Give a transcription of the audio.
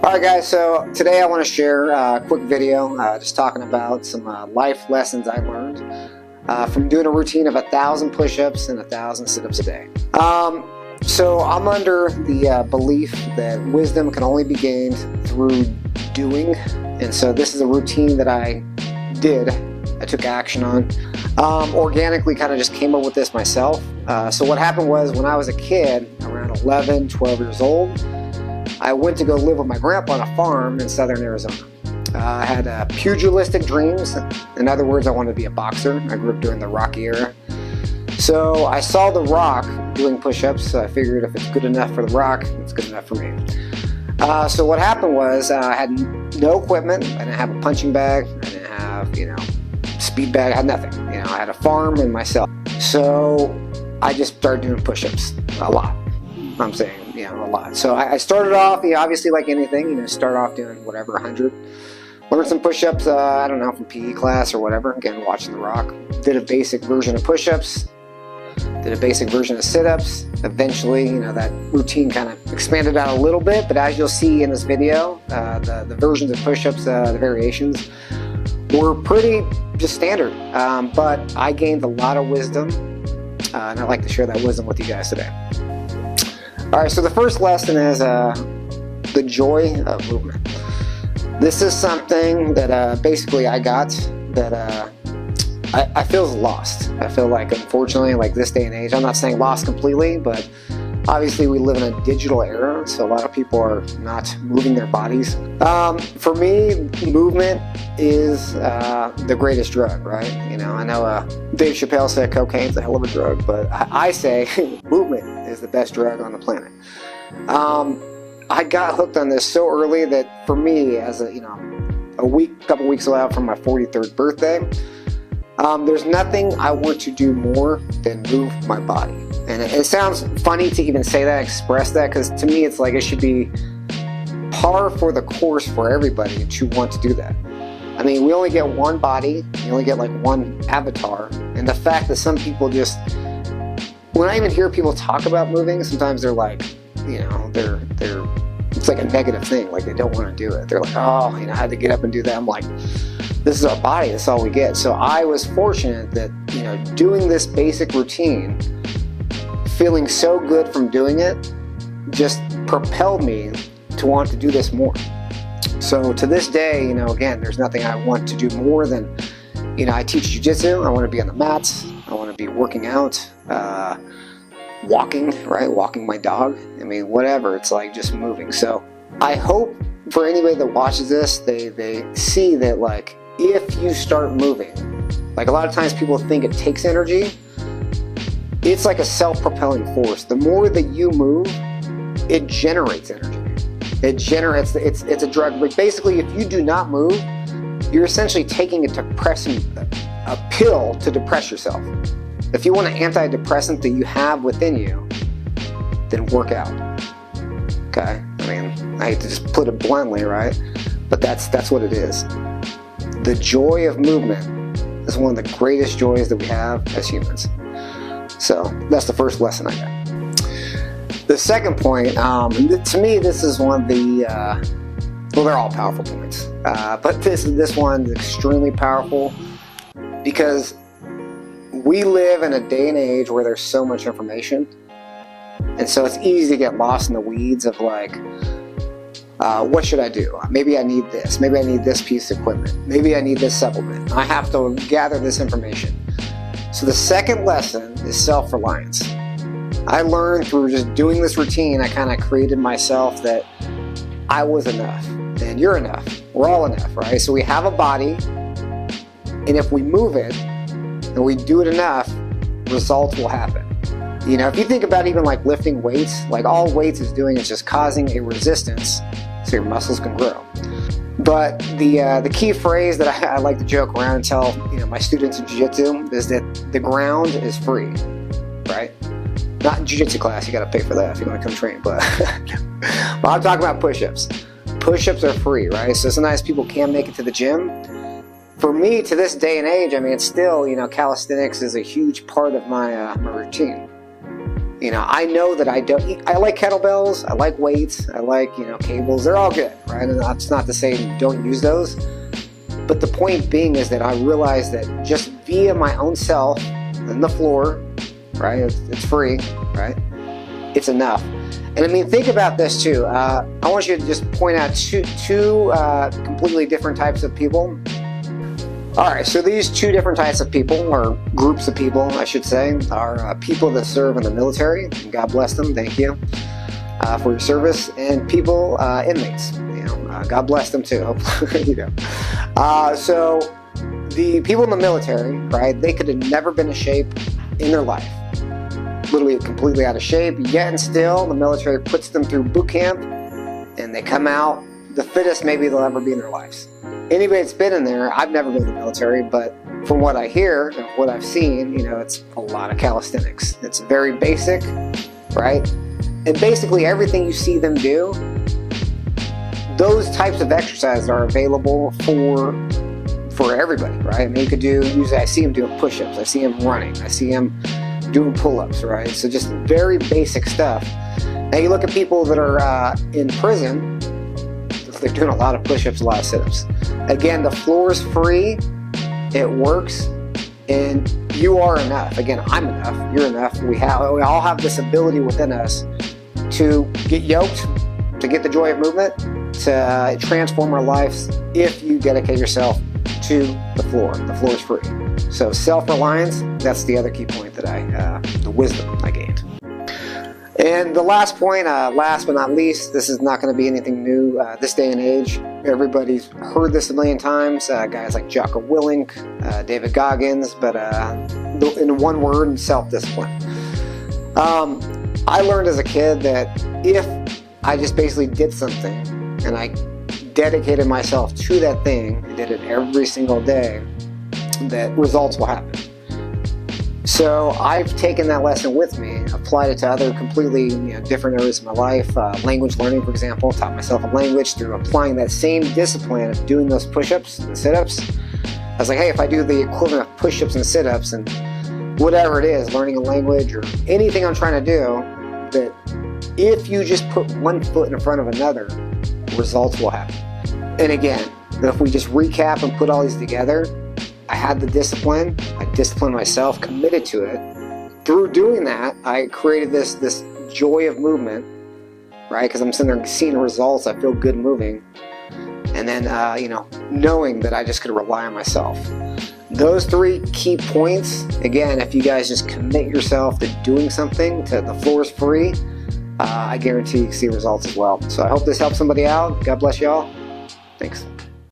Alright guys, so today I want to share a quick video just talking about some life lessons I learned from doing a routine of 1,000 push-ups and 1,000 sit-ups a day. So I'm under the belief that wisdom can only be gained through doing, and so this is a routine that I took action on. Organically kind of just came up with this myself. So what happened was when I was a kid, around 11, 12 years old, I went to go live with my grandpa on a farm in southern Arizona. I had pugilistic dreams. In other words, I wanted to be a boxer. I grew up during the Rocky era. So I saw The Rock doing push-ups, so I figured if it's good enough for The Rock, it's good enough for me. So what happened was I had no equipment. I didn't have a punching bag. I didn't have, speed bag. I had nothing. I had a farm and myself. So I just started doing push-ups a lot. I'm saying, a lot. So I started off, obviously like anything, start off doing whatever, 100. Learned some push-ups, I don't know, from PE class or whatever. Again, watching The Rock. Did a basic version of push-ups. Did a basic version of sit-ups. Eventually, that routine kind of expanded out a little bit, but as you'll see in this video, the versions of push-ups, the variations, were pretty just standard. But I gained a lot of wisdom, and I'd like to share that wisdom with you guys today. Alright, so the first lesson is the joy of movement. This is something that basically I got that I feel is lost. I feel like, unfortunately, like this day and age, I'm not saying lost completely, but obviously we live in a digital era, so a lot of people are not moving their bodies. For me, movement is the greatest drug, right? I know Dave Chappelle said cocaine's a hell of a drug, but I say movement is the best drug on the planet. I got hooked on this so early that for me, as a couple weeks out from my 43rd birthday, there's nothing I want to do more than move my body. And it sounds funny to even say that, express that, because to me it's like it should be par for the course for everybody to want to do that. I mean, we only get one body, you only get like one avatar, and the fact that some people just, when I even hear people talk about moving, sometimes they're like, they're it's like a negative thing, like they don't want to do it. They're like, oh, I had to get up and do that. I'm like, this is our body, that's all we get. So I was fortunate that, doing this basic routine, feeling so good from doing it, just propelled me to want to do this more. So to this day, again, there's nothing I want to do more than, I teach jiu-jitsu, I want to be on the mats, I want to be working out, walking, right? Walking my dog. I mean, whatever, it's like just moving. So I hope for anybody that watches this, they see that, like, if you start moving, like a lot of times people think it takes energy, it's like a self-propelling force. The more that you move, it generates energy. It generates, it's a drug. But basically, if you do not move, you're essentially taking a pill to depress yourself. If you want an antidepressant that you have within you, then work out. Okay? I mean, I hate to just put it bluntly, right? But that's what it is. The joy of movement is one of the greatest joys that we have as humans. So that's the first lesson I got. The second point, to me, this is one of the, well, they're all powerful points, but this one is extremely powerful because we live in a day and age where there's so much information, and so it's easy to get lost in the weeds of like, what should I do? Maybe I need this. Maybe I need this piece of equipment. Maybe I need this supplement. I have to gather this information. So the second lesson is self-reliance. I learned through just doing this routine, I kind of created myself that I was enough, and you're enough. We're all enough, right? So we have a body, and if we move it, and we do it enough, results will happen. If you think about even like lifting weights, like all weights is doing is just causing a resistance so your muscles can grow. But the key phrase that I like to joke around and tell my students in jiu-jitsu is that the ground is free, right? Not in jiu-jitsu class, you got to pay for that if you want to come train, but I'm talking about push-ups. Push-ups are free, right? So sometimes people can't make it to the gym. For me, to this day and age, I mean, it's still, calisthenics is a huge part of my routine. You know, I know that I like kettlebells, I like weights, I like, you know, cables. They're all good, right? And that's not to say don't use those. But the point being is that I realized that just via my own self and the floor, right? It's free, right? It's enough. And I mean, think about this too. I want you to just point out two completely different types of people. All right, so these two different types of people, or groups of people, I should say, are people that serve in the military. And God bless them. Thank you for your service. And people, inmates. You know, God bless them too. Hopefully, you know. So the people in the military, right? They could have never been in shape in their life. Literally completely out of shape. Yet and still, the military puts them through boot camp, and they come out the fittest maybe they'll ever be in their lives. Anybody that's been in there, I've never been in the military, but from what I hear and what I've seen, you know, it's a lot of calisthenics. It's very basic, right? And basically everything you see them do, those types of exercises are available for everybody, right? I mean, you could do, usually I see them doing push-ups, I see them running, I see them doing pull-ups, right? So just very basic stuff. Now you look at people that are in prison, they're doing a lot of push-ups, a lot of sit-ups. Again, the floor is free, it works, and you are enough. Again, I'm enough, you're enough. We all have this ability within us to get yoked, to get the joy of movement, to transform our lives if you dedicate yourself to the floor. The floor is free. So self-reliance, that's the other key point that the wisdom I gained. And the last point, last but not least, this is not going to be anything new this day and age. Everybody's heard this a million times. Guys like Jocko Willink, David Goggins, but in one word, self-discipline. I learned as a kid that if I just basically did something and I dedicated myself to that thing and did it every single day, that results will happen. So I've taken that lesson with me, applied it to other completely different areas of my life. Language learning, for example, taught myself a language through applying that same discipline of doing those push-ups and sit-ups. I was like, hey, if I do the equivalent of push-ups and sit-ups and whatever it is, learning a language or anything I'm trying to do, that if you just put one foot in front of another, results will happen. And again, if we just recap and put all these together, I had the discipline, I disciplined myself, committed to it. Through doing that, I created this joy of movement, right? Because I'm sitting there seeing results, I feel good moving. And then, knowing that I just could rely on myself. Those three key points, again, if you guys just commit yourself to doing something, to the floor is free, I guarantee you see results as well. So I hope this helps somebody out. God bless y'all. Thanks.